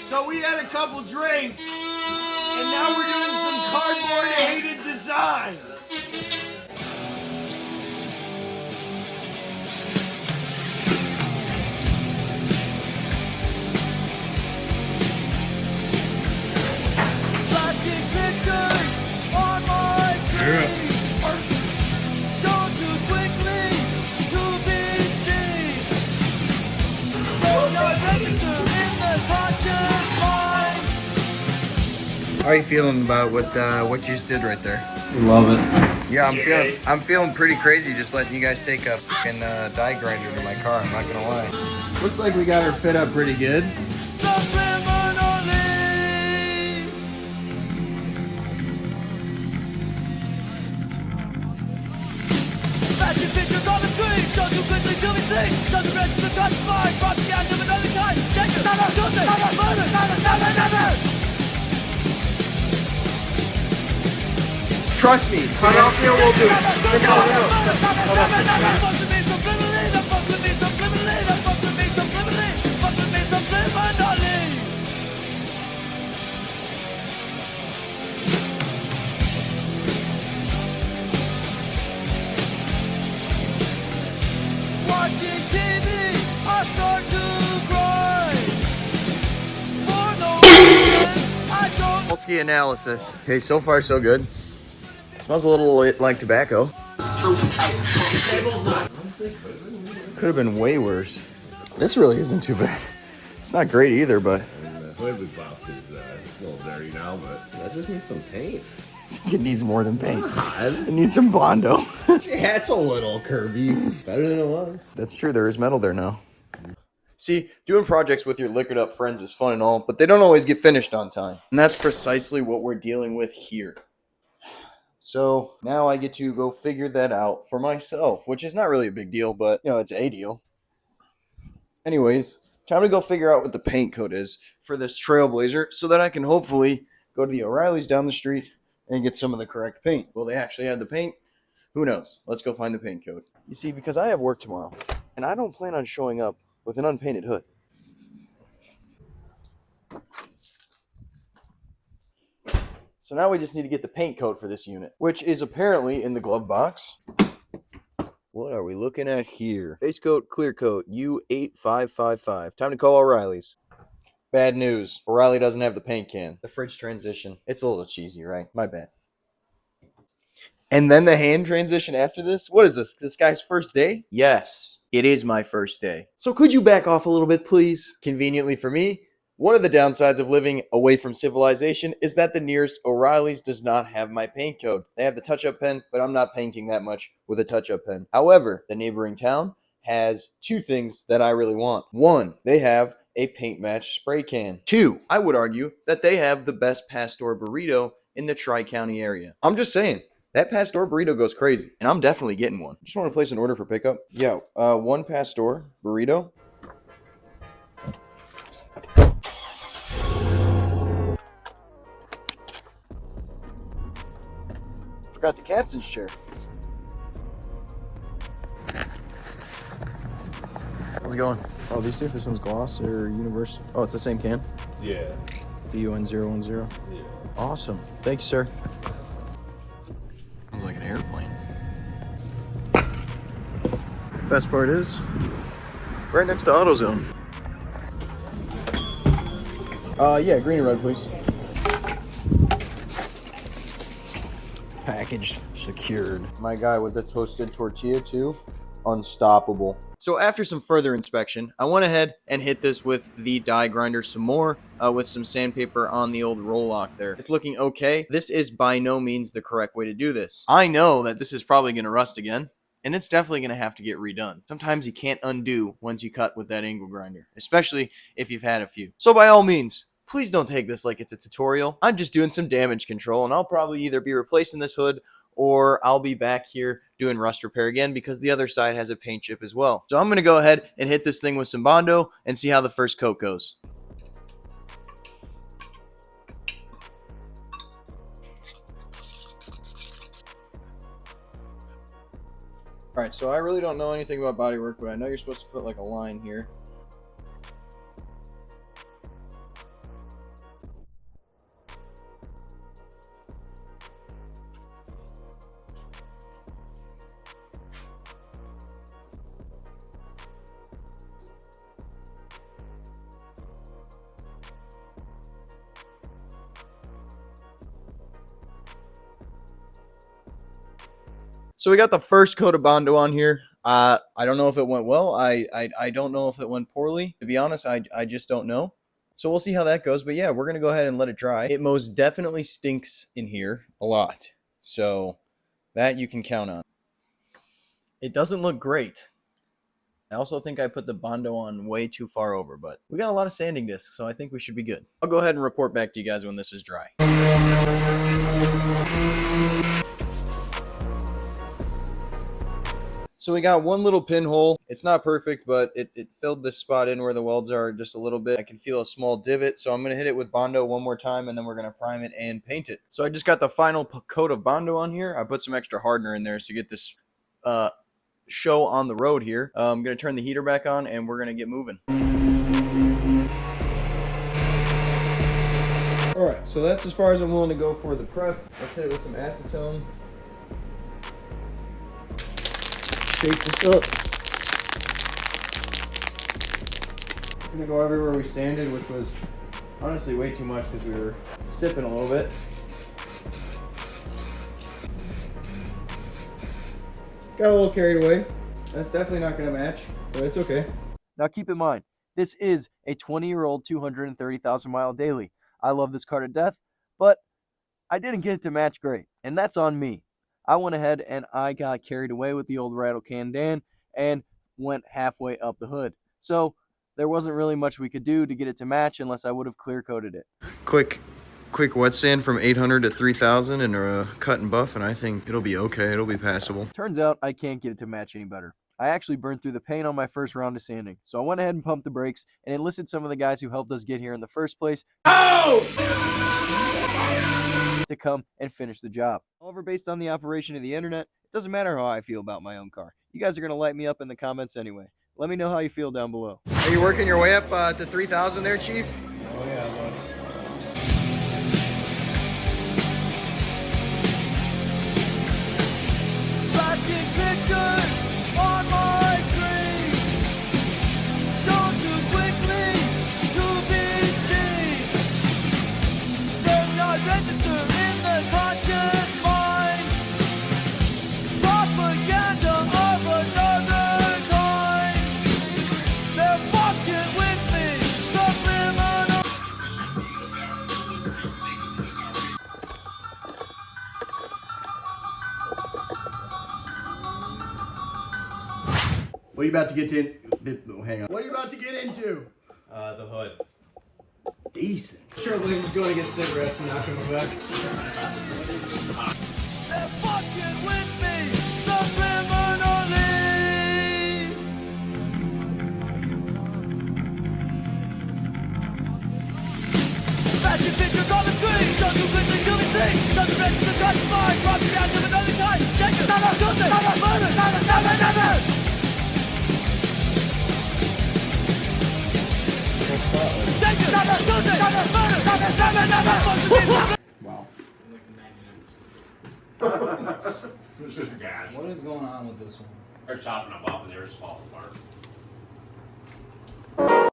So we had a couple drinks, and now we're doing some cardboard-hated design. How are you feeling about what you just did right there? Love it. Yeah, I'm feeling pretty crazy just letting you guys take a fucking die grinder to my car. I'm not gonna lie. Looks like we got her fit up pretty good. Trust me, cut off here, we'll do it. Watching TV, I start to cry. For no reason, I don't. Polsky analysis. Okay, so far so good. Smells a little like tobacco. Could have been way worse. This really isn't too bad. It's not great either, but The hood we buffed is a little dirty now, but that just needs some paint. it needs more than paint. It needs some bondo. Yeah, it's a little curvy. Better than it was. That's true, there is metal there now. See, doing projects with your liquored up friends is fun and all, but they don't always get finished on time. And that's precisely what we're dealing with here. So now I get to go figure that out for myself, which is not really a big deal, but you know, it's a deal. Anyways, time to go figure out what the paint code is for this Trailblazer so that I can hopefully go to the O'Reilly's down the street and get some of the correct paint. Will they actually have the paint? Who knows? Let's go find the paint code. You see, because I have work tomorrow, and I don't plan on showing up with an unpainted hood. So now we just need to get the paint code for this unit, which is apparently in the glove box. What are we looking at here? Base coat, clear coat, U8555. Time to call O'Reilly's. Bad news. O'Reilly doesn't have the paint can. The fridge transition. It's a little cheesy, right? My bad. And then the hand transition after this? What is this? This guy's first day? Yes, it is my first day. So could you back off a little bit, please? Conveniently for me, one of the downsides of living away from civilization is that the nearest O'Reilly's does not have my paint code. They have the touch-up pen, but I'm not painting that much with a touch-up pen. However, the neighboring town has two things that I really want. One, they have a paint match spray can. Two, I would argue that they have the best Pastor burrito in the Tri-County area. I'm just saying, that Pastor burrito goes crazy, and I'm definitely getting one. Just want to place an order for pickup. Yeah, one Pastor burrito. Forgot the captain's chair. How's it going? Oh, these see if this one's gloss or universal. Oh, it's the same can? Yeah. BUN010. Yeah. Awesome. Thank you, sir. Sounds like an airplane. Best part is, right next to AutoZone. Yeah, green and red, please. Packaged, secured. My guy with the toasted tortilla too, unstoppable. So after some further inspection, I went ahead and hit this with the die grinder some more, with some sandpaper on the old roll lock there. It's looking okay. This is by no means the correct way to do this. I know that this is probably going to rust again, and it's definitely going to have to get redone. Sometimes you can't undo once you cut with that angle grinder, especially if you've had a few. So by all means, please don't take this like it's a tutorial. I'm just doing some damage control, and I'll probably either be replacing this hood or I'll be back here doing rust repair again because the other side has a paint chip as well. So I'm going to go ahead and hit this thing with some Bondo and see how the first coat goes. All right, so I really don't know anything about bodywork, but I know you're supposed to put like a line here. So we got the first coat of Bondo on here. I don't know if it went well. I don't know if it went poorly. To be honest, I just don't know. So we'll see how that goes. But yeah, we're going to go ahead and let it dry. It most definitely stinks in here a lot. So that you can count on. It doesn't look great. I also think I put the Bondo on way too far over, but we got a lot of sanding discs, so I think we should be good. I'll go ahead and report back to you guys when this is dry. So we got one little pinhole. It's not perfect, but it filled this spot in where the welds are just a little bit. I can feel a small divot, so I'm going to hit it with Bondo one more time, and then we're going to prime it and paint it. So I just got the final coat of Bondo on here. I put some extra hardener in there to get this show on the road here. I'm going to turn the heater back on, and we're going to get moving. Alright, so that's as far as I'm willing to go for the prep. Let's hit it with some acetone. Shake this up. I'm gonna go everywhere we sanded, which was honestly way too much because we were sipping a little bit. Got a little carried away. That's definitely not gonna match, but it's okay. Now keep in mind, this is a 20-year-old 230,000 mile daily. I love this car to death, but I didn't get it to match great, and that's on me. I went ahead and I got carried away with the old rattle can Dan and went halfway up the hood. So there wasn't really much we could do to get it to match unless I would have clear coated it. Quick wet sand from 800 to 3000 and a cut and buff, and I think it'll be okay. It'll be passable. Turns out I can't get it to match any better. I actually burned through the paint on my first round of sanding. So I went ahead and pumped the brakes and enlisted some of the guys who helped us get here in the first place to come and finish the job. However, based on the operation of the internet, it doesn't matter how I feel about my own car. You guys are going to light me up in the comments anyway. Let me know how you feel down below. Are you working your way up to 3,000 there, Chief? Oh yeah, bud. Flashing pictures on my screen. Don't too quickly to be seen. They're not registered in the conscious mind. Propaganda of another kind. They're fucking with me, subliminal. What are you about to get to? Oh, hang on. What are you about to get into? The hood. Decent. Trailblazer's going to get cigarettes and not coming back. They're fucking with me, subliminally. Flashing pictures on the screen, don't too quickly to be seen. Doesn't register the conscious mind, propaganda of another kind. Take it, never, murder, never. Wow. It's just gas. What is going on with this one? They're chopping them up and they're just falling apart.